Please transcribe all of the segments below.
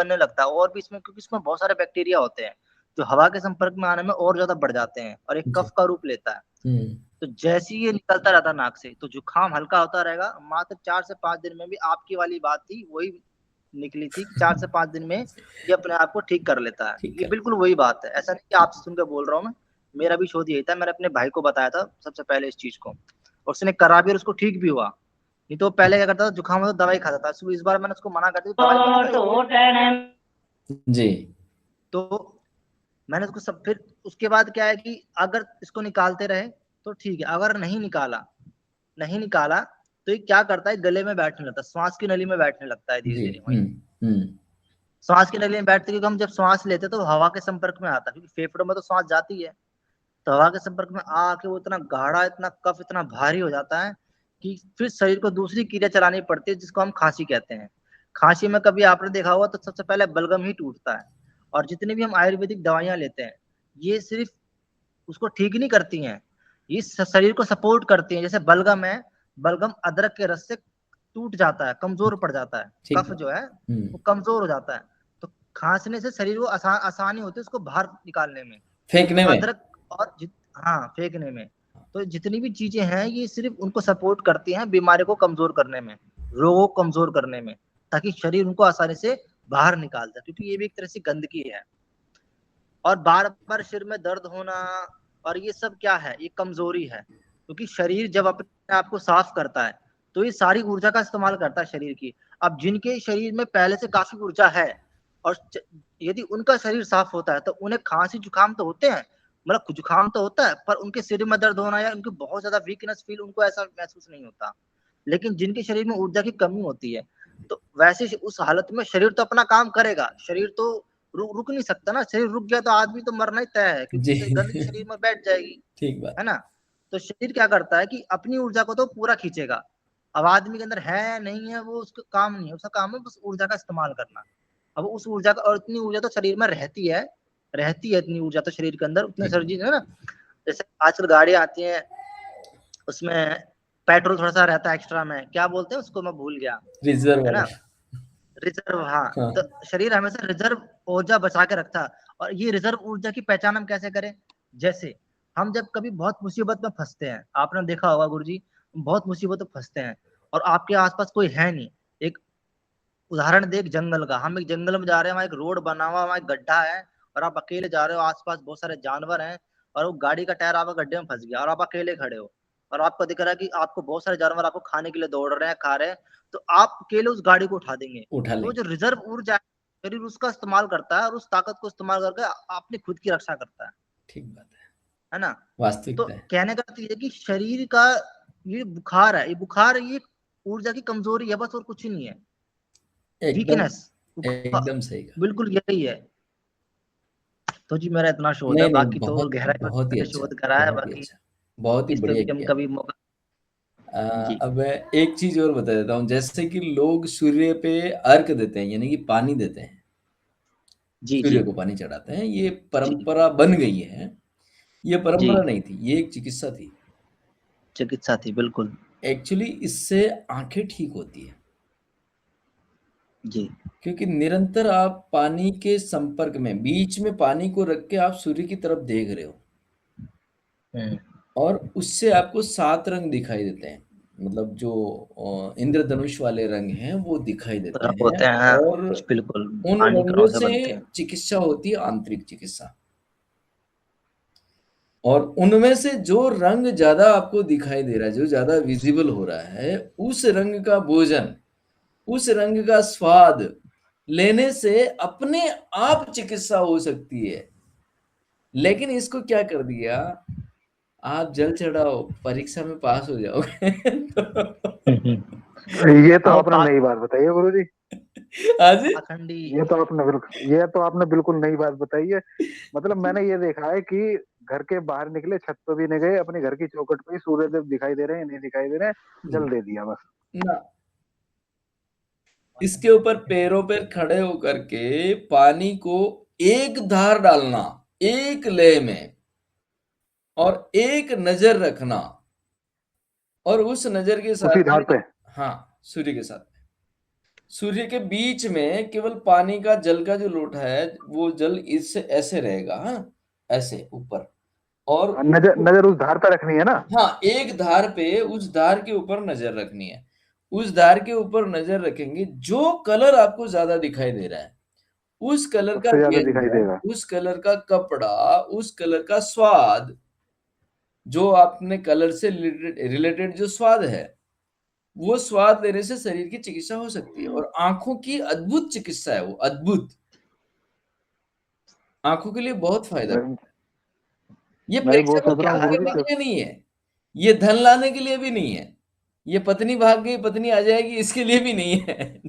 बनने लगता है। और भी इसमें, क्योंकि इसमें बहुत सारे बैक्टीरिया होते हैं जो हवा के संपर्क में आने में और ज्यादा बढ़ जाते हैं और एक जी। कफ का रूप लेता है। तो जैसे ही ये निकलता रहता नाक से, तो जुकाम हल्का होता रहेगा। मात्र 4 से 5 दिन में भी आपकी वाली बात थी वही निकली थी कि 4 से 5 दिन में ये अपने आप को ठीक कर लेता है। ठीक ये कर। बिल्कुल वही बात है, ऐसा नहीं कि आपसे सुनकर बोल रहा हूँ मैं। मेरा भी शोध यही था, मैंने अपने भाई को बताया था सबसे पहले इस चीज को, और उसने करा भी और उसको ठीक भी हुआ। नहीं तो पहले क्या करता था, जुकाम होता तो दवाई खाता था। इस बार मैंने उसको मना कर दिया, दवाई मत खाइए। जी। तो मैंने उसको सब, फिर उसके बाद क्या है कि अगर इसको निकालते रहे तो ठीक है, अगर नहीं निकाला तो ये क्या करता है, गले में बैठने लगता है, श्वास की नली में बैठने लगता है धीरे जी। धीरे वहीं। हम्म। श्वास की नली में बैठते, क्योंकि हम जब श्वास लेते हैं तो हवा के संपर्क में आता है, क्योंकि फेफड़ों में तो श्वास जाती है। तो हवा के संपर्क में आके वो इतना गाढ़ा, इतना कफ इतना भारी हो जाता है कि फिर शरीर को दूसरी क्रिया चलानी पड़ती है, जिसको हम खांसी कहते हैं। खांसी में कभी आपने देखा होगा तो सबसे पहले बलगम ही टूटता है। और जितनी भी हम आयुर्वेदिक दवाइयां लेते हैं, ये सिर्फ उसको ठीक नहीं करती हैं, ये शरीर को सपोर्ट करती हैं। जैसे बलगम है, बलगम अदरक के रस से टूट जाता है, कमजोर पड़ जाता है, ठीक कफ है। जो है वो कमजोर हो जाता है। तो खांसने से शरीर को आसानी होती है उसको बाहर निकालने में। तो फेंकने में। अदरक और हाँ, फेंकने में। तो जितनी भी चीजें हैं ये सिर्फ उनको सपोर्ट करती हैं बीमारी को कमजोर करने में, रोगों को कमजोर करने में, ताकि शरीर उनको आसानी से बाहर निकाल दे, क्योंकि ये भी एक तरह से गंदगी है। और बार बार सिर में दर्द होना और ये सब क्या है, ये कमजोरी है। क्योंकि शरीर जब अपने आप को साफ करता है तो ये सारी ऊर्जा का इस्तेमाल करता है शरीर की। अब जिनके शरीर में पहले से काफी ऊर्जा है, और यदि उनका शरीर साफ होता है तो उन्हें खांसी जुकाम तो होते हैं, मतलब जुकाम तो होता है, पर उनके सिर में दर्द होना या उनकी बहुत ज्यादा वीकनेस फील उनको ऐसा महसूस नहीं होता। लेकिन जिनके शरीर में ऊर्जा की कमी होती है, तो वैसे उस हालत में शरीर तो अपना काम करेगा, शरीर तो रुक नहीं सकता ना। शरीर रुक गया तो आदमी तो मरना ही तय है, जी। क्योंकि गंदगी शरीर में बैठ जाएगी, ठीक बात। है ना। तो शरीर क्या करता है कि अपनी ऊर्जा को तो पूरा खींचेगा। अब आदमी के अंदर है नहीं है, वो उसका काम नहीं है, उसका काम है बस ऊर्जा का इस्तेमाल करना। अब उस ऊर्जा का, और इतनी ऊर्जा तो शरीर में रहती है इतनी ऊर्जा तो शरीर के अंदर, उतने ठीक शरीर है ना। जैसे आजकल गाड़ियां आती हैं, उसमें पेट्रोल थोड़ा सा रहता है एक्स्ट्रा में, क्या बोलते हैं उसको, मैं भूल गया, रिजर्व है वाला। ना, रिजर्व। हाँ, तो हाँ। शरीर हमेशा रिजर्व ऊर्जा बचा के रखता है। और ये रिजर्व ऊर्जा की पहचान हम कैसे करें? जैसे हम जब कभी बहुत मुसीबत में फंसते हैं, आपने देखा होगा गुरुजी, बहुत मुसीबत में फंसते हैं और आपके आसपास कोई है नहीं। एक उदाहरण दे, एक जंगल का, हम एक जंगल में जा रहे हैं, वहां एक रोड बना हुआ, वहां एक गड्ढा है, और आप अकेले जा रहे हो, आसपास बहुत सारे जानवर हैं, और वो गाड़ी का टायर आपका गड्ढे में फंस गया और आप अकेले खड़े हो, और आपको दिख रहा है कि आपको बहुत सारे जानवर आपको खाने के लिए दौड़ रहे हैं, खा रहे हैं। तो आप अकेले उस गाड़ी को उठा देंगे। उठा तो लेंगे। जो रिजर्व ऊर्जा है, शरीर उसका इस्तेमाल करता है और उस ताकत को इस्तेमाल करके अपनी खुद की रक्षा करता ठीक बात है। है ना। तो वास्तविकता है। कहने का अर्थ ये है कि शरीर का ये बुखार है, ये बुखार, ये ऊर्जा की कमजोरी है बस, और कुछ ही नहीं है, एकदम। वीकनेस। एकदम सही कहा। बिल्कुल यही है। तो जी मेरा इतना शोध है, नहीं नहीं, बाकी तो बहुत गहराई में बहुत ही मैंने अच्छा। शोध करा है, बहुत ही बाकी अच्छा। बहुत ही इस पे बढ़िया भी हम किया। कभी मौका। जी अब मैं एक चीज और बता देता हूँ, जैसे कि लोग सूर्य पे अर्घ देते हैं, यानी कि पानी देते हैं, जी सूर्य जी को पानी चढ़ाते हैं, ये जी परंपरा बन गई है। ये जी। परंपरा नहीं थी, ये एक चिकित्सा थी। चिकित्सा थी बिल्कुल। एक्चुअली इससे आंखें ठीक होती है, जी। क्योंकि निरंतर आप पानी के संपर्क में, बीच में पानी को रख के आप सूर्य की तरफ देख रहे हो, हम्म। और उससे आपको 7 रंग दिखाई देते हैं। मतलब जो इंद्रधनुष वाले रंग हैं वो दिखाई देते रंग हैं। होते हैं, और बिल्कुल। उन पानी रंगों ग्रहों से से बनते हैं। चिकित्सा होती है, आंतरिक चिकित्सा। और उनमें से जो रंग ज्यादा आपको दिखाई दे रहा है, जो ज्यादा विजिबल हो रहा है, उस रंग का भोजन, उस रंग का स्वाद लेने से अपने आप चिकित्सा हो सकती है। लेकिन इसको क्या कर दिया, आप जल चढ़ाओ, परीक्षा में पास हो जाओगे। ये तो हाँ, आपने नई बात बताई है गुरु जी। हाँ जी। पाखंडी। ये तो आपने बिल्कुल नई बात बताई है। मतलब मैंने ये देखा है कि घर के बाहर निकले, छत पे भी नहीं गए, अपने घर की चौखट पे ही सूर्यदेव दिखाई दे रहे हैं, नहीं दिखाई दे रहे हैं, जल दे दिया बस। ना, इसके ऊपर पैरों पे खड़े होकर के पानी को एक धार डालना, एक लय में, और एक नजर रखना, और उस नजर के साथ उसी धार में, पे। हाँ, सूर्य के साथ में, सूर्य के बीच में केवल पानी का जल का जो लोटा है वो जल इससे ऐसे रहेगा, हाँ ऐसे ऊपर, और नजर नजर उस धार पर रखनी है ना। हाँ एक धार पे, उस धार के ऊपर नजर रखनी है। उस धार के ऊपर नजर रखेंगे, जो कलर आपको ज्यादा दिखाई दे रहा है उस कलर का सबसे ज्यादा दिखाई व्यंजन, देगा। उस कलर का कपड़ा, उस कलर का स्वाद, जो आपने कलर से रिलेटेड जो स्वाद है, वो स्वाद लेने से शरीर की चिकित्सा हो सकती है। और आंखों की अद्भुत चिकित्सा है वो, अद्भुत, आंखों के लिए बहुत फायदा। मैं ये मैं भी पैसे बहुत को सोच रहा हूँ कमाने गुरु के जी। लिए नहीं है, ये धन लाने के लिए भी नहीं है, ये पत्नी भाग गई पत्नी आ जाएगी इसके लिए भी नहीं है।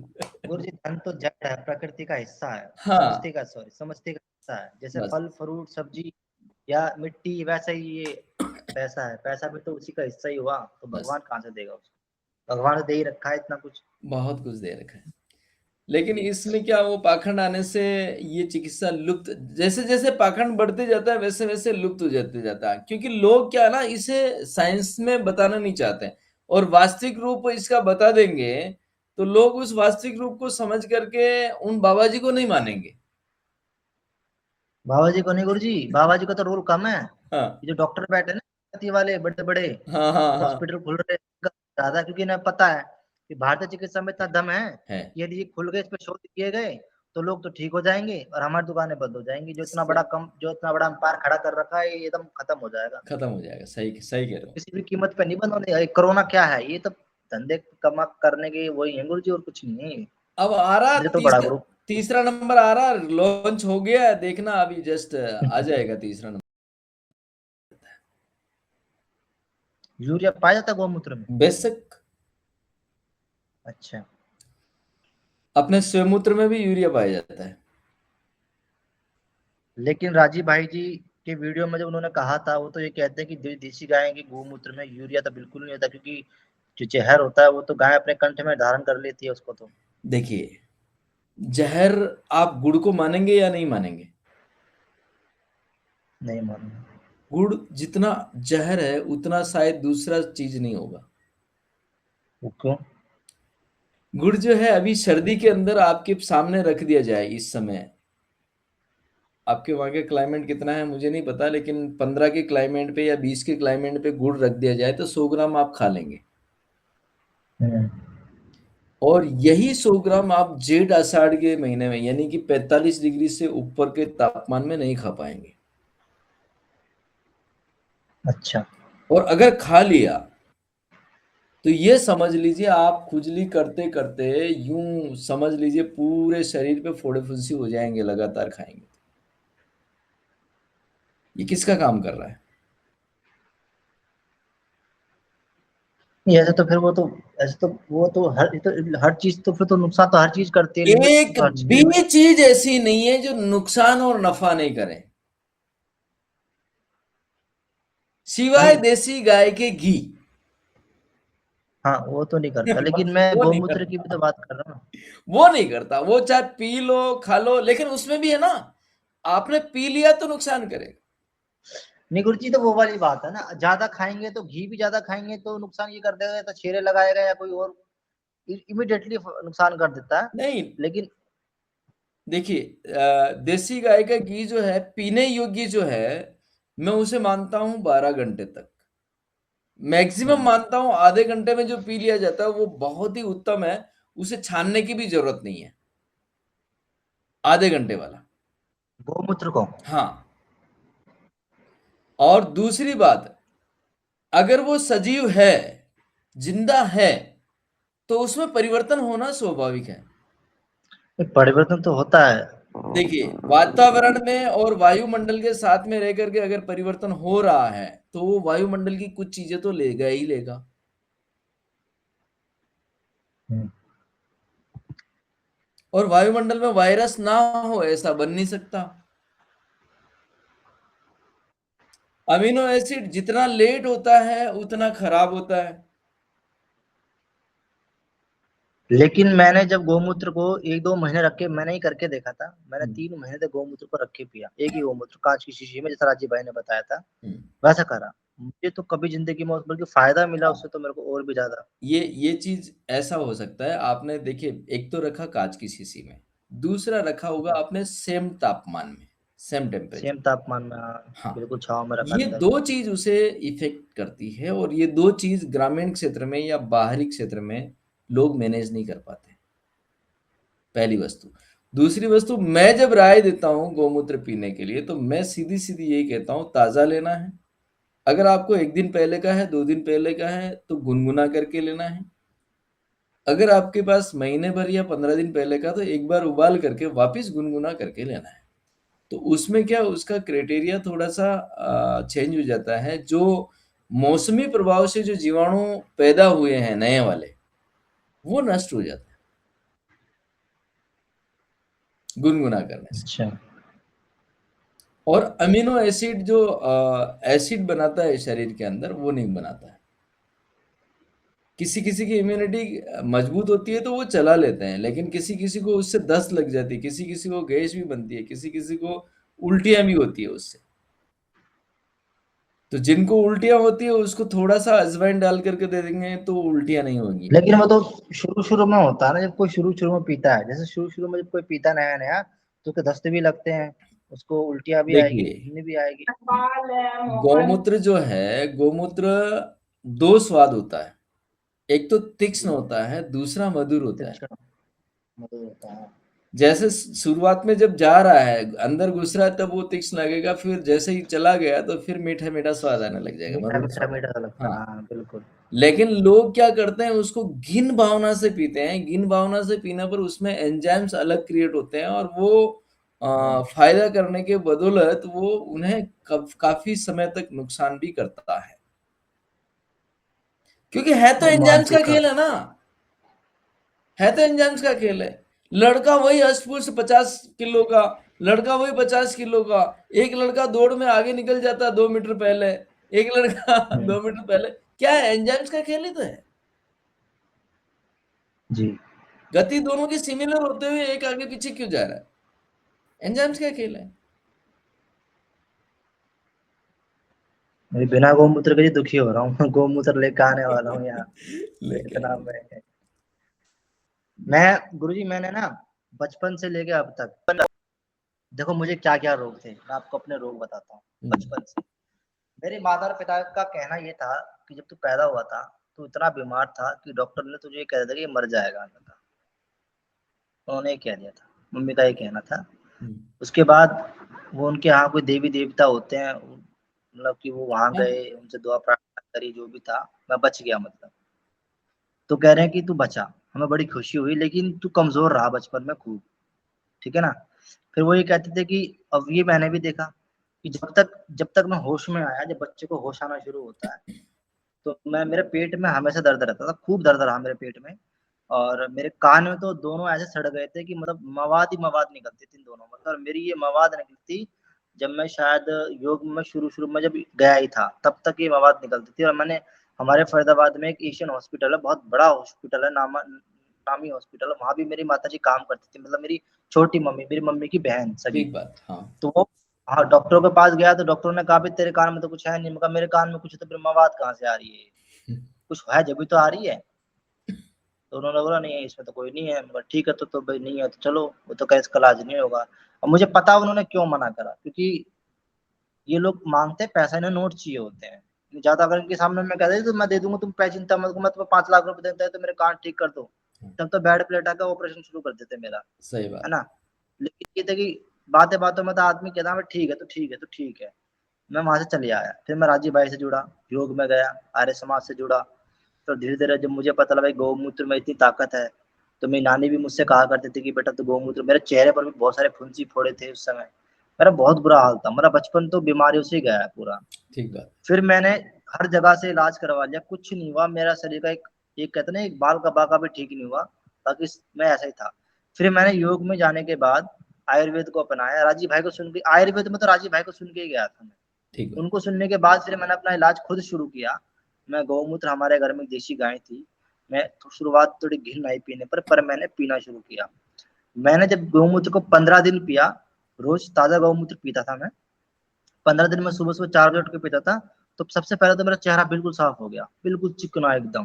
गुरु जी धन तो जड़ है, प्रकृति का हिस्सा है, हाँ समझते का हिस्सा है। जैसे बस, फल फ्रूट सब्जी या मिट्टी, वैसा ही ये पैसा है, पैसा भी तो उसी का हिस्सा ही हुआ, तो बस भगवान कहाँ से देगा उसको? भगवान ने दे ही रखा है इतना कुछ। बहुत कुछ दे रखा है। लेकिन इसमें क्या, वो पाखंड आने से ये चिकित्सा लुप्त, जैसे जैसे पाखंड बढ़ते जाता है वैसे वैसे लुप्त हो जाते जाता है, क्योंकि लोग क्या ना इसे साइंस में बताना नहीं चाहते हैं, और वास्तविक रूप इसका बता देंगे तो लोग उस वास्तविक रूप को समझ करके उन बाबा जी को नहीं मानेंगे। बाबा जी को नहीं गुरु जी, बाबा जी का तो रोल कम है। हाँ ये जो डॉक्टर बैठे ना वाले बड़े बड़े हाँ हाँ हाँ हॉस्पिटल खुल रहे हैं ज्यादा, क्योंकि इन्हें पता है कि भारतीय चिकित्सा में इतना दम है है। कि यदि ये खुल गए, इस पर शोध किए गए, तो लोग तो ठीक हो जाएंगे और हमारी दुकानें बंद हो जाएंगी। जो इतना बड़ा अंपायर खड़ा कर रखा है, ये एकदम खत्म हो जाएगा। खत्म हो जाएगा, सही सही कह रहे हो। किसी भी कीमत पे नहीं बंद होने। कोरोना क्या है, ये तो धंधे कमा करने के वही है गुरु जी, और कुछ नहीं है। अब आ रहा मुझे तो बड़ा तीसरा, ग्रुप तीसरा नंबर आ रहा, लॉन्च हो गया है, देखना अभी जस्ट आ जाएगा तीसरा नंबर। यूरिया पाया जाता है गौमूत्र में? बेशक, अच्छा, अपने स्वमूत्र में भी यूरिया पाया जाता है। लेकिन राजीव भाई जी के वीडियो में जब उन्होंने कहा था, वो तो ये कहते हैं कि देसी गाय के गोमूत्र में यूरिया तो बिल्कुल नहीं होता, क्योंकि जो जहर होता है वो तो गाय अपने कंठ में धारण कर लेती है उसको। तो देखिए, जहर, आप गुड़ को मानेंगे या नहीं मानेंगे? नहीं मालूम। गुड़ जितना जहर है उतना शायद दूसरा चीज नहीं होगा। वो क्यों? गुड़ जो है, अभी सर्दी के अंदर आपके सामने रख दिया जाए इस समय, आपके वहां के क्लाइमेट कितना है मुझे नहीं पता, लेकिन 15 के क्लाइमेट पे या 20 के क्लाइमेट पे गुड़ रख दिया जाए तो 100 ग्राम आप खा लेंगे। और यही 100 ग्राम आप जेठ आषाढ़ के महीने में, यानी कि 45 डिग्री से ऊपर के तापमान में नहीं खा पाएंगे। अच्छा, और अगर खा लिया तो ये समझ लीजिए आप खुजली करते करते यूं समझ लीजिए पूरे शरीर पे फोड़े फुंसी हो जाएंगे लगातार खाएंगे। ये किसका काम कर रहा है? नहीं ऐसे तो फिर वो तो, ऐसे तो वो तो हर चीज तो फिर तो नुकसान तो हर चीज करती है, लिमिट एक तो हर चीज भी लिमिट। चीज ऐसी नहीं है जो नुकसान और नफा नहीं करे, सिवाय नहीं, देसी गाय के घी। हाँ वो तो नहीं करता, बस लेकिन मैं वो नहीं गौमूत्र की भी करता, तो बात कर रहा हूँ। वो नहीं करता, वो चाहे पी लो खा लो, लेकिन उसमें भी है ना, आपने पी लिया तो नुकसान करेगा। नहीं गुरु जी, तो वो वाली बात है ना, ज्यादा खाएंगे तो घी भी ज्यादा खाएंगे तो नुकसान ये कर देगा, तो छेरे लगाएगा या कोई और इमिडिएटली नुकसान कर देता है। नहीं, लेकिन देखिए, देसी गाय का घी जो है पीने योग्य जो है, मैं उसे मानता हूं 12 घंटे तक, मैक्सिमम मानता हूं आधे घंटे में जो पी लिया जाता है वो बहुत ही उत्तम है, उसे छानने की भी जरूरत नहीं है, आधे घंटे वाला। गौमूत्र को, हाँ, और दूसरी बात, अगर वो सजीव है, जिंदा है, तो उसमें परिवर्तन होना स्वाभाविक है। परिवर्तन तो होता है। देखिए, वातावरण में और वायुमंडल के साथ में रह करके अगर परिवर्तन हो रहा है तो वो वायुमंडल की कुछ चीजें तो लेगा ही लेगा। और वायुमंडल में वायरस ना हो ऐसा बन नहीं सकता। अमीनो एसिड जितना लेट होता है उतना खराब होता है। लेकिन मैंने जब गौमूत्र को 1-2 महीने रख के मैंने ही करके देखा था, मैंने 3 महीने तक गौमूत्र को रख के पिया, एक ही गौमूत्र कांच की शीशी में, जैसा राजीव भाई ने बताया था हम्म, वैसा करा। मुझे तो कभी जिंदगी में बल्कि फायदा मिला उससे तो मेरे को और भी ज्यादा। ये चीज ऐसा हो सकता है, आपने देखिए एक तो रखा कांच की शीशी में, दूसरा रखा होगा आपने सेम तापमान में, सेम टेम्परेचर। सेम तापमान में, हाँ, हाँ, बिल्कुल छाव में रखा ये अंदर। दो चीज उसे इफेक्ट करती है, और ये दो चीज ग्रामीण क्षेत्र में या बाहरी क्षेत्र में लोग मैनेज नहीं कर पाते, पहली वस्तु। दूसरी वस्तु, मैं जब राय देता हूँ गौमूत्र पीने के लिए, तो मैं सीधी सीधी यही कहता हूँ ताजा लेना है। अगर आपको 1 दिन पहले का है, 2 दिन पहले का है, तो गुनगुना करके लेना है। अगर आपके पास महीने भर या 15 दिन पहले का, तो एक बार उबाल करके वापिस गुनगुना करके लेना है। तो उसमें क्या, उसका क्राइटेरिया थोड़ा सा चेंज हो जाता है। जो मौसमी प्रभाव से जो जीवाणु पैदा हुए हैं नए वाले, वो नष्ट हो जाते हैं गुनगुना करने से। अच्छा। और अमीनो एसिड जो एसिड बनाता है शरीर के अंदर, वो नहीं बनाता है। किसी किसी की इम्यूनिटी मजबूत होती है तो वो चला लेते हैं, लेकिन किसी किसी को उससे दस्त लग जाती है, किसी किसी को गैस भी बनती है, किसी किसी को उल्टियां भी होती है उससे। तो जिनको उल्टियां होती है उसको थोड़ा सा अजवाइन डाल करके दे देंगे तो उल्टियां नहीं होंगी। लेकिन वो तो शुरू शुरू में होता है ना, जब कोई शुरू शुरू में पीता है, जैसे शुरू शुरू में जब कोई पीता नया नया, तो उसके दस्ते भी लगते हैं, उसको उल्टियां भी आएगी, देखिए, नींद भी आएगी। गौमूत्र जो है, गौमूत्र दो स्वाद होता है, एक तो तीक्ष्ण जी, होता है, दूसरा मधुर होता है। तीक्ष्ण मधुर होता है। जैसे शुरुआत में जब जा रहा है, अंदर घुस रहा है, तब वो तीक्ष्ण लगेगा, फिर जैसे ही चला गया तो फिर मीठा मीठा स्वाद आने लग जाएगा, मीठा मधुर मीठा स्वाद मीठा लगता आएगा। है, हाँ, हाँ बिल्कुल। लेकिन लोग क्या करते हैं, उसको घिन भावना से पीते हैं। घिन भावना से पीने पर उसमें एंजाइम्स अलग क्रिएट होते हैं, और वो फायदा करने के बदौलत वो उन्हें काफी समय तक नुकसान भी करता है, क्योंकि है तो वो एंजाइम्स का मानसिक का। खेल है ना, है तो एंजाइम्स का खेल है। लड़का वही अस्पुरुष 50 किलो का, लड़का वही 50 किलो का, एक लड़का दौड़ में आगे निकल जाता है 2 मीटर पहले, एक लड़का 2 मीटर पहले। क्या है, एंजाइम्स का खेल ही तो है। जी। गति दोनों की सिमिलर होते हुए एक आगे पीछे क्यों जा रहा है, एंजाइम्स का खेल है। मैं बिना गौमूत्र के ही दुखी हो रहा हूँ। गौमूत्र लेकर आने वाला हूँ यहाँ, लेके इतना आएंगे। मैं। मैं गुरुजी, मैंने ना बचपन से लेके अब तक, देखो मुझे क्या क्या रोग थे, मैं आपको अपने रोग बताता हूँ बचपन से। मेरे माता पिता का कहना ये था कि जब तू पैदा हुआ था तो इतना बीमार था कि डॉक्टर ने तुझे कह दिया था कि ये मर जाएगा। उन्होंने कह दिया था, मम्मी का ये कहना था। उसके बाद वो उनके यहाँ कोई देवी देवता होते हैं, मतलब कि वो वहां हाँ, गए, उनसे दुआ प्रार्थना करी, जो भी था, मैं बच गया मतलब। तो कह रहे हैं कि तू बचा, हमें बड़ी खुशी हुई, लेकिन तू कमजोर रहा बचपन में खूब, ठीक है ना। फिर वो ये कहते थे कि अब ये मैंने भी देखा कि जब तक मैं होश में आया, जब बच्चे को होश आना शुरू होता है, तो मैं, मेरे पेट में हमेशा दर्द रहता था, खूब दर्द रहा मेरे पेट में। और मेरे कान में तो दोनों ऐसे सड़ गए थे कि मतलब मवाद ही मवाद निकलती थी दोनों, मतलब मेरी ये मवाद निकलती जब मैं शायद योग में शुरू शुरू में जब गया ही था, तब तक ये मवाद निकलती थी। और मैंने, हमारे फरीदाबाद में एक एशियन हॉस्पिटल है, बहुत बड़ा हॉस्पिटल है, नामी हॉस्पिटल है, वहां भी मेरी माता जी काम करती थी, मतलब मेरी छोटी मम्मी, मेरी मम्मी की बहन सगी। ठीक बात। हाँ, तो वो, हाँ, डॉक्टरों के पास गया तो डॉक्टरों ने कहा भी तेरे कान में तो कुछ है नहीं। मैं कहा मेरे कान में कुछ है तो फिर मवाद कहाँ से आ रही है, कुछ है जब भी तो आ रही है। तो उन्होंने बोला नहीं है, इसमें तो कोई नहीं है। मैं कहा ठीक है, तो भाई नहीं है तो चलो, वो तो कह इसका इलाज नहीं होगा। और मुझे पता उन्होंने क्यों मना करा, क्योंकि ये लोग मांगते हैं पैसा, इन्हें नोट चाहिए होते हैं ज्यादा। अगर इनके सामने मैं कह दे तो मैं दे दूंगा, तुम पैसे चिंता मत करो, मैं तुम्हें 5 लाख रुपए देता है तो मेरे कान ठीक कर दो, तब तो बेड प्लेट आकर ऑपरेशन शुरू कर देते मेरा, सही है बात। ना। लेकिन ये था कि बातें बातों में तो आदमी कहता है ठीक है तो ठीक है तो ठीक है। मैं वहां से चले आया, फिर मैं राजीव भाई से जुड़ा, योग में गया, आर्य समाज से जुड़ा। तो धीरे धीरे जब मुझे पता लगा गौमूत्र में इतनी ताकत है, तो मेरी नानी भी मुझसे कहा करती थी कि बेटा तो गौमूत्र, मेरे चेहरे पर भी बहुत सारे फुंसी फोड़े थे उस समय, मेरा बहुत बुरा हाल था, मेरा बचपन तो बीमारियों से ही गया है पूरा। ठीक बात। फिर मैंने हर जगह से इलाज करवा लिया, कुछ नहीं हुआ, मेरा शरीर का एक कहते ना एक बाल का बाका भी ठीक नहीं हुआ, बाकी मैं ऐसा ही था। फिर मैंने योग में जाने के बाद आयुर्वेद को अपनाया, राजीव भाई को सुन के, आयुर्वेद में तो राजीव भाई को सुन के ही गया था मैं। ठीक बात। उनको सुनने के बाद फिर मैंने अपना इलाज खुद शुरू किया। मैं गौमूत्र, हमारे घर में देसी गाय थी, मैं तो शुरुआत थोड़ी घिन आई पीने पर मैंने पीना शुरू किया। मैंने जब गौमूत्र को 15 दिन पिया, रोज ताजा गौमूत्र पीता था मैं, 15 दिन में सुबह सुबह 4 बजे उठ के पीता था। तो सबसे पहले तो मेरा चेहरा बिल्कुल साफ हो गया, बिल्कुल चिकना एकदम,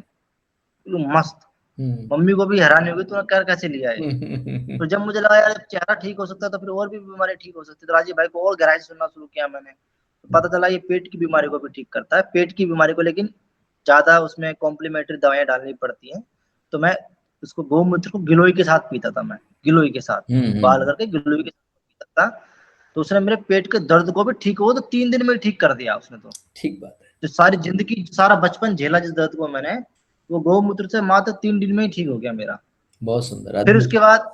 बिल्कुल मस्त। मम्मी को भी हैरानी होगी तूने कर कैसे लिया है। तो जब मुझे लगा यार चेहरा ठीक हो सकता है तो फिर और भी बीमारी ठीक हो सकती है, तो राजीव भाई को और गहराई से सुनना शुरू किया मैंने। तो पता चला ये पेट की बीमारी को भी ठीक करता है, पेट की बीमारी को, लेकिन ज्यादा उसमें कॉम्प्लीमेंट्री दवाइयां डालनी पड़ती हैं। तो मैं उसको गौमूत्र को गिलोय के साथ पीता था, मैं गिलोय के साथ बाल करके गिलोय के साथ पीता था। तो उसने मेरे पेट के दर्द को भी ठीक हो तो 3 दिन में ठीक कर दिया उसने। तो ठीक बात है। जो सारी जिंदगी सारा बचपन झेला जिस दर्द को मैंने, वो गौमूत्र से मात्र 3 दिन में ही ठीक हो गया मेरा। बहुत सुंदर। फिर उसके बाद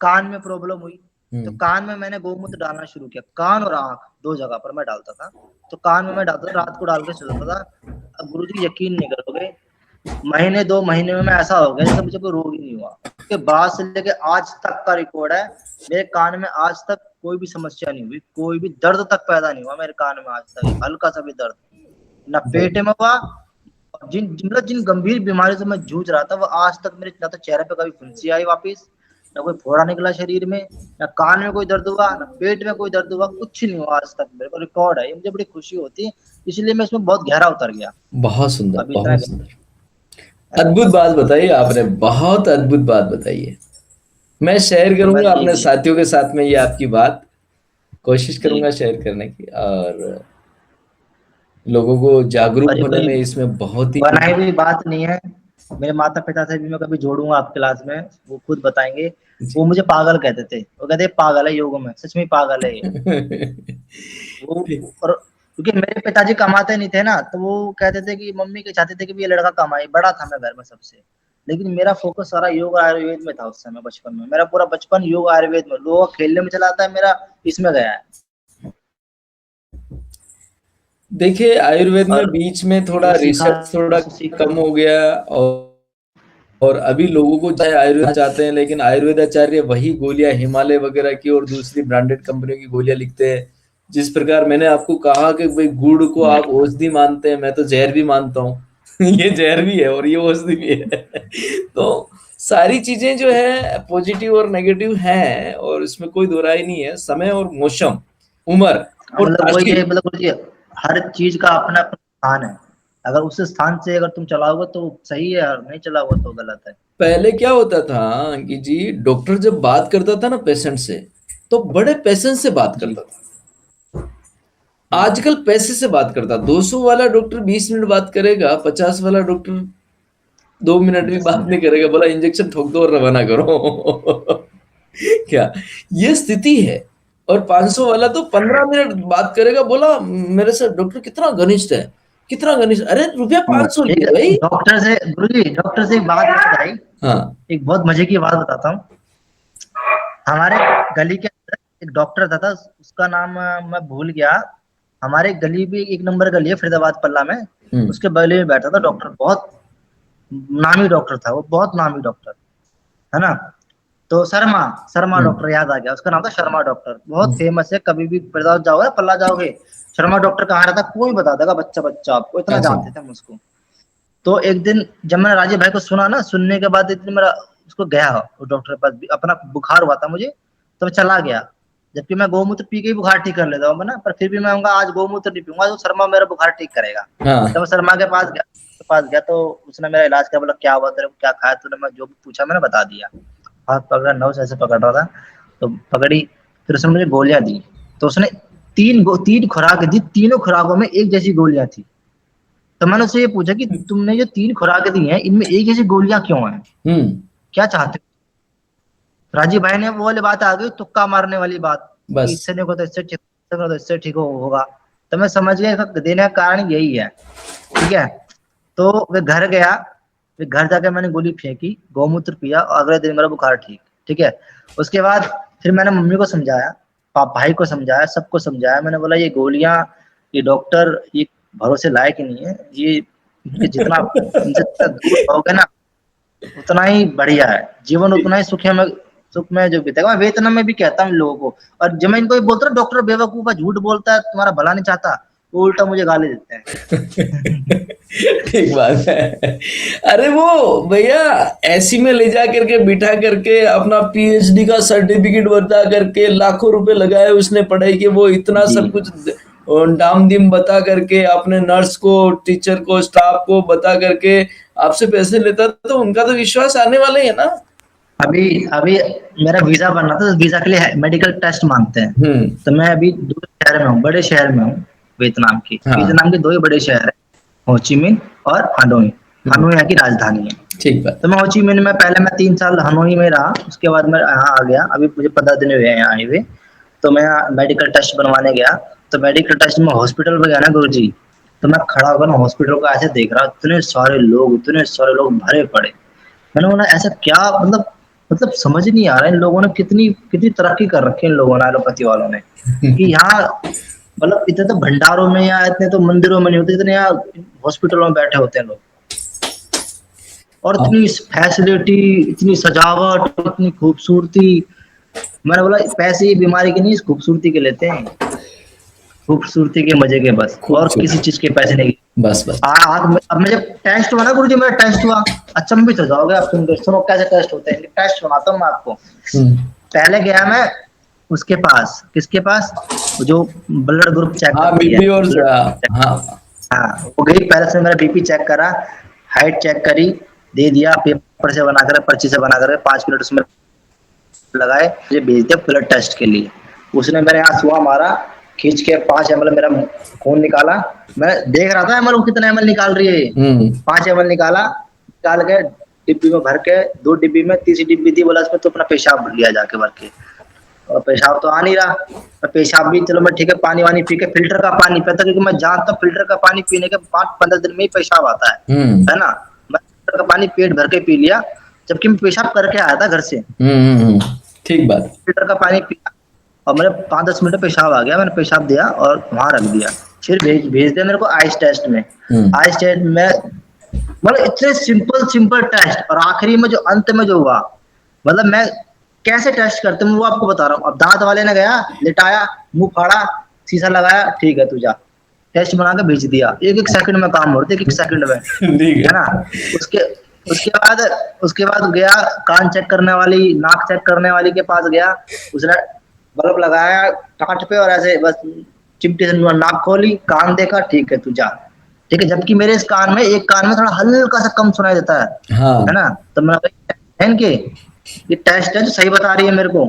कान में प्रॉब्लम हुई, तो कान में मैंने गौमूत्र डालना शुरू किया, कान और आंख 2 जगह पर मैं डालता था। तो कान में मैं डालता था, रात को डाल के सो जाता था। अब गुरुजी यकीन नहीं करोगे, महीने 2 महीने में मैं ऐसा हो गया जैसे मुझे कोई रोग ही नहीं हुआ। उसके बाद से लेके आज तक का रिकॉर्ड है, मेरे कान में आज तक कोई भी समस्या नहीं हुई, कोई भी दर्द तक पैदा नहीं हुआ मेरे कान में आज तक, हल्का सा भी दर्द ना पेट में हुआ। जिन गंभीर बीमारियों से मैं जूझ रहा था वो आज तक मेरे, ना तो चेहरे पे कभी फुंसी आई वापिस, ना कोई फोड़ा निकला शरीर में, ना कान में कोई दर्द हुआ, ना पेट में कोई दर्द हुआ, कुछ नहीं हुआ आज तक। मेरे को रिकॉर्ड है, मुझे बड़ी खुशी होती है, इसलिए मैं इसमें बहुत गहरा उतर गया। बहुत सुंदर, बहुत सुंदर, अद्भुत बात बताई आपने, बहुत अद्भुत बात बताई है। मैं शेयर करूंगा अपने साथियों के साथ में ये आपकी बात, कोशिश करूंगा शेयर करने की, और लोगों को जागरूक होने में इसमें बहुत ही बनाई हुई बात नहीं है। मेरे माता पिता से भी मैं कभी जोड़ूंगा आप क्लास में, वो खुद बताएंगे। वो मुझे पागल कहते थे, वो कहते पागल है योग में, सच में पागल है ये। वो और क्योंकि मेरे पिताजी कमाते नहीं थे ना, तो वो कहते थे कि मम्मी के चाहते थे कि ये लड़का कमाए, बड़ा था मैं घर में सबसे, लेकिन मेरा फोकस सारा योग आयुर्वेद में था उस समय बचपन में। मेरा पूरा बचपन योग आयुर्वेद में, लोग खेलने में चला था, मेरा इसमें गया है। देखिए आयुर्वेद में बीच में थोड़ा रिसर्च थोड़ा कम हो गया, और अभी लोगों को चाहे आयुर्वेद चाहते हैं, लेकिन आयुर्वेद आचार्य वही गोलियां हिमालय वगैरह की और दूसरी ब्रांडेड कंपनियों की गोलियां लिखते हैं। जिस प्रकार मैंने आपको कहा कि भाई गुड़ को आप औषधि मानते हैं, मैं तो जहर भी मानता हूँ। ये जहर भी है और ये औषधि भी है। तो सारी चीजें जो है पॉजिटिव और नेगेटिव हैं, और इसमें कोई दो राय नहीं है। समय और मौसम, उम्र मतलब हर चीज का अपना अपना स्थान है, अगर उस स्थान से अगर तुम चलाओगे तो सही है, और नहीं चलाओगे तो गलत है। पहले क्या होता था कि जी डॉक्टर जब बात करता था ना पेशेंट से, तो बड़े पेशेंस से बात करता था। आजकल पैसे से बात करता, 200 वाला डॉक्टर 20 मिनट बात करेगा, 50 वाला डॉक्टर 2 मिनट भी बात नहीं करेगा, बोला इंजेक्शन ठोक दो और रवाना करो। क्या ये स्थिति है। और 500 वाला तो 15 मिनट बात करेगा, बोला मेरे से डॉक्टर कितना घनिष्ठ है, कितना घनिष्ठ। अरे रुपया 500 लिया भाई। डॉक्टर से गुरुजी, डॉक्टर से एक बात बताई। हाँ, एक बहुत मजे की बात बताता हूँ। हमारे गली के अंदर एक डॉक्टर था, उसका नाम मैं भूल गया। हमारे गली भी 1 नंबर गली है फरीदाबाद पल्ला में, उसके बगल में बैठा था डॉक्टर, बहुत नामी डॉक्टर था वो, बहुत नामी डॉक्टर है ना। तो शर्मा डॉक्टर याद आ गया, उसका नाम था शर्मा डॉक्टर, बहुत फेमस है। कभी भी फरीदाबाद जाओगे, पल्ला जाओगे, शर्मा डॉक्टर कहाँ रहता कोई बता देगा, बच्चा आपको, इतना जानते थे हम उसको। तो एक दिन जब मैंने राजीव भाई को सुना ना, सुनने के बाद इतनी मेरा उसको गया वो डॉक्टर के पास, अपना बुखार हुआ था मुझे, तो मैं चला गया। जबकि मैं गौमूत्र पी के ही बुखार ठीक कर लेता हूँ ना, पर फिर भी मैं कहूँगा आज गौमूत्र नहीं पीऊंगा, तो शर्मा मेरा बुखार ठीक करेगा। तो मैं शर्मा के पास गया, तो उसने मेरा इलाज किया, बोला क्या हुआ तेरे को, क्या खाया तूने, मैं जो भी पूछा मैंने बता दिया। हाथ पकड़ा, नस ऐसे पकड़ रहा था, तो पकड़ी, फिर उसने मुझे गोलियां दी। तो उसने 3 खुराक दी, तीनों खुराकों में एक जैसी गोलियां थी। तो मैंने उससे ये पूछा कि तुमने जो 3 खुराकें दी हैं, इनमें एक जैसी गोलियां क्यों हैं, क्या चाहते हो? राजीव भाई ने वो वाली बात आ गई, तुक्का मारने वाली बात, इससे नहीं होगा तो इससे ठीक, तो इससे ठीक होगा। तो मैं समझ गया देने का कारण यही है, ठीक है। तो वे घर गया, फिर घर जाके मैंने गोली फेंकी, गौमूत्र पिया, और अगले दिन मेरा बुखार ठीक है। उसके बाद फिर मैंने मम्मी को समझाया, भाई को समझाया, सबको समझाया। मैंने बोला ये गोलियां, ये डॉक्टर, ये भरोसे लायक ही नहीं है, ये जितना इनसे दूर रहोगे ना उतना ही बढ़िया है, जीवन उतना ही सुख में जो बीतेगा। मैं वेतन में भी कहता हूँ लोगों को, और जब मैं इनको बोलता हूँ डॉक्टर बेवकूफ है, झूठ बोलता है, तुम्हारा भला नहीं चाहता, वो उल्टा मुझे गाली देते हैं। ठीक बात है। अरे वो भैया ऐसी में ले जा करके बिठा करके अपना पीएचडी का सर्टिफिकेट बता करके लाखों रुपए लगाए उसने पढ़ाई के, वो इतना सब कुछ और डाम डिम बता करके अपने नर्स को, टीचर को, स्टाफ को बता करके आपसे पैसे लेता, तो उनका तो विश्वास आने वाला ही है ना। अभी अभी मेरा वीजा बनना था, तो वीजा के लिए मेडिकल टेस्ट मांगते हैं। तो मैं अभी दो शहर में हूँ, बड़े शहर में हूँ वियतनाम की। हाँ। वियतनाम के दो ही बड़े शहर है, होचिमिन और हनोई। हनोई यहाँ की राजधानी है। ठीक बात। तो मैं होचिमिन में पहले मैं 3 साल हनोई में रहा, उसके बाद मैं यहाँ आ गया। अभी मुझे 15 दिन हुए हैं यहाँ आए हुए। तो मैं मेडिकल टेस्ट बनवाने गया, तो मेडिकल टेस्ट में हॉस्पिटल में गया ना गुरुजी, तो मैं खड़ा होकर ना हॉस्पिटल को ऐसे देख रहा, इतने सारे लोग भरे पड़े। मैंने बोला ऐसा क्या, मतलब समझ नहीं आ रहा इन लोगों ने कितनी कितनी तरक्की कर रखी है इन लोगों ने, एलोपैथी वालों ने, कि यहाँ मतलब इतने तो भंडारों में या इतने तो मंदिरों में नहीं होते, इतने यहाँ हॉस्पिटलों में बैठे होते हैं लोग। और इतनी फैसिलिटी, इतनी सजावट, इतनी खूबसूरती। मैंने बोला पैसे ये बीमारी के नहीं, इस खूबसूरती के लेते हैं, खूबसूरती के मजे के बस, और किसी चीज के पैसे नहीं। बस अब मुझे टेस्ट हुआ ना गुरुजी, मेरा टेस्ट हुआ, अचंभित हो जाओगे आप सुन के। सुनो कैसे टेस्ट होते हैं, टेस्ट सुनाता हूँ मैं आपको। पहले गया मैं उसके पास, किसके पास, जो ब्लड ग्रुप चेक बीपी और वो गई, पहले से मेरा बीपी चेक करा, हाइट चेक करी, दे दिया पेपर से बनाकर, पर्ची से बनाकर 5 मिनट उसमें लगाए, मुझे भेज दिया ब्लड टेस्ट के लिए। उसने मेरे यहाँ सुआ मारा, खींच के 5 ml मेरा खून निकाला। मैं देख रहा था ml कितना ml निकाल रही है। 5 ml निकाल के डिब्बी में भर के, 2 डिब्बी में, तीसरी डिब्बी थी, बोला इसमें तो अपना पेशाब भर लिया जाके भर के। और पेशाब तो आ नहीं रहा, पेशाब भी चलो मैं ठीक है, पानी वानी पी के, फिल्टर का पानी पीता, क्योंकि मैं जानता हूँ फिल्टर का पानी पीने के 5-15 दिन में ही पेशाब आता है ना। मैं फिल्टर का पानी पेट भर के पी लिया, जबकि मैं पेशाब करके आया था घर से। ठीक बात। फिल्टर का पानी पिया और मेरे 5-10 मिनट पेशाब आ गया, मैंने पेशाब दिया और वहां रख दिया। फिर भेज दिया मेरे को आइस टेस्ट में। आइस टेस्ट में मतलब इतने सिंपल टेस्ट, और आखिरी में जो अंत में जो हुआ, मतलब मैं कैसे टेस्ट करते हैं वो आपको बता रहा हूँ। अब दांत वाले ने गया, लिटाया, मुंह फाड़ा, शीशा लगाया, ठीक है तू जा, टेस्ट बना के भेज दिया। 1-1 सेकंड में काम होते, 1 सेकंड में, है ना। उसके बाद गया कान चेक करने वाली, नाक चेक करने वाली के पास गया, उसने बल्ब लगाया टाट पे और ऐसे बस चिमटी से नाक खोली, कान देखा, ठीक है तू जा, ठीक है। जबकि मेरे इस कान में, एक कान में थोड़ा हल्का सा कम सुनाई देता है ना। तो मैं ये टेस्ट है जो सही बता रही है मेरे को।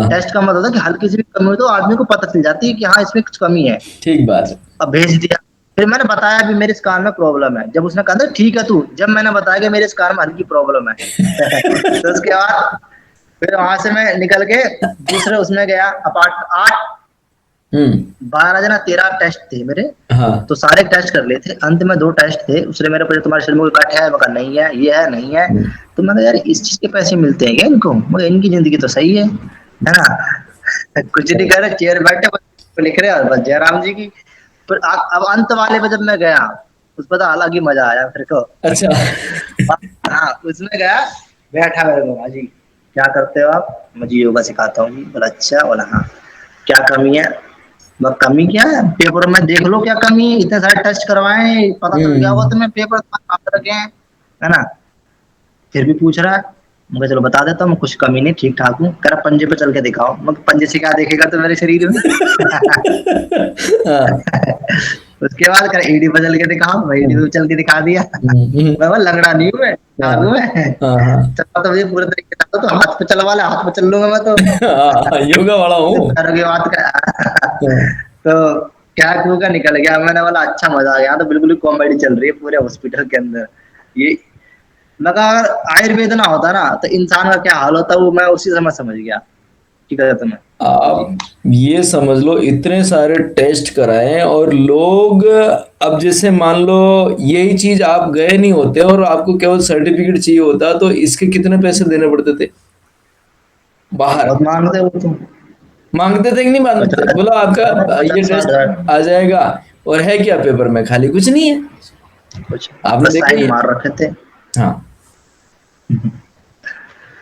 टेस्ट का मतलब है कि हल्की सी भी कमी हो तो आदमी को पता चल जाती है कि हाँ इसमें कुछ कमी है। ठीक बात। अब भेज दिया। फिर मैंने बताया भी मेरे इस कान में प्रॉब्लम है। जब उसने कहा था ठीक है तू, जब मैंने बताया कि मेरे इस कान में हल्की प्रॉब्लम है तो उसके बाद फिर वहां से मैं निकल के दूसरे उसमें गया, 12 जना 13 टेस्ट थे मेरे। तो सारे टेस्ट कर लिए थे, अंत में 2 टेस्ट थे। उसने मेरे पूछा तुम्हारे शरीर में कोई कट है, मैं कहा नहीं है, ये है नहीं है। तो मैं कहा यार इस चीज के पैसे मिलते हैं क्या इनको, मगर इनकी जिंदगी तो सही है ना। कुछ नहीं कर रहे, चेयर बैठे लिख रहे और बस जयराम जी की। फिर अब अंत वाले में जब मैं गया, उस पर अलग ही मजा आया मेरे को। अच्छा। हाँ उसमें गया, बैठा मेरे को, जी क्या करते हो आप, मुझे योगा सिखाता हूँ जी। बोला अच्छा, बोला हाँ क्या कमी है, कमी क्या है, पेपर में देख लो क्या कमी है, इतने सारे टेस्ट करवाए, पता चल गया होगा तुम्हें, पेपर रखे हैं, है ना। फिर भी पूछ रहा है, मैं चलो बता देता हूँ, कुछ कमी नहीं, ठीक ठाक हूँ। कह रहा पंजे पे चल के दिखाओ। मैं पंजे से क्या देखेगा तो मेरे शरीर में उसके बाद कर ईडी पे चल के दिखाओ, मैं ईडी पे चल के दिखा दिया। मैं लंगड़ा नहीं हूँ, मैं चलता तो मुझे पूरे तरीके से, तो हाथ पे चलवा ले, हाथ पे चल लूंगा मैं तो योगा वाला हूँ। बात का तो क्या का निकल गया। मैंने बोला अच्छा मजा आ गया, तो बिल्कुल कॉमेडी चल रही है पूरे हॉस्पिटल के अंदर। ये लगा अगर आयुर्वेद ना होता ना तो इंसान का क्या हाल होता, वो मैं उसी समय समझ गया। ठीक है, तुम्हें आप ये समझ लो इतने सारे टेस्ट कराए, और लोग अब जैसे मान लो यही चीज आप गए नहीं होते और आपको केवल सर्टिफिकेट चाहिए होता, तो इसके कितने पैसे देने पड़ते थे बाहर? मांगते हो तुम, मांगते थे कि नहीं मांगते थे? बोला आपका ये टेस्ट आ जाएगा, और है क्या पेपर में, खाली कुछ नहीं है। कुछ आपने देखा मार रखे थे। हाँ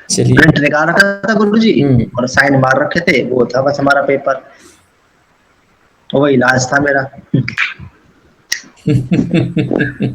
चलिए, प्रिंट निकाल रखा था गुरुजी और साइन मार रखे थे, वो था बस हमारा पेपर, वही इलाज था मेरा।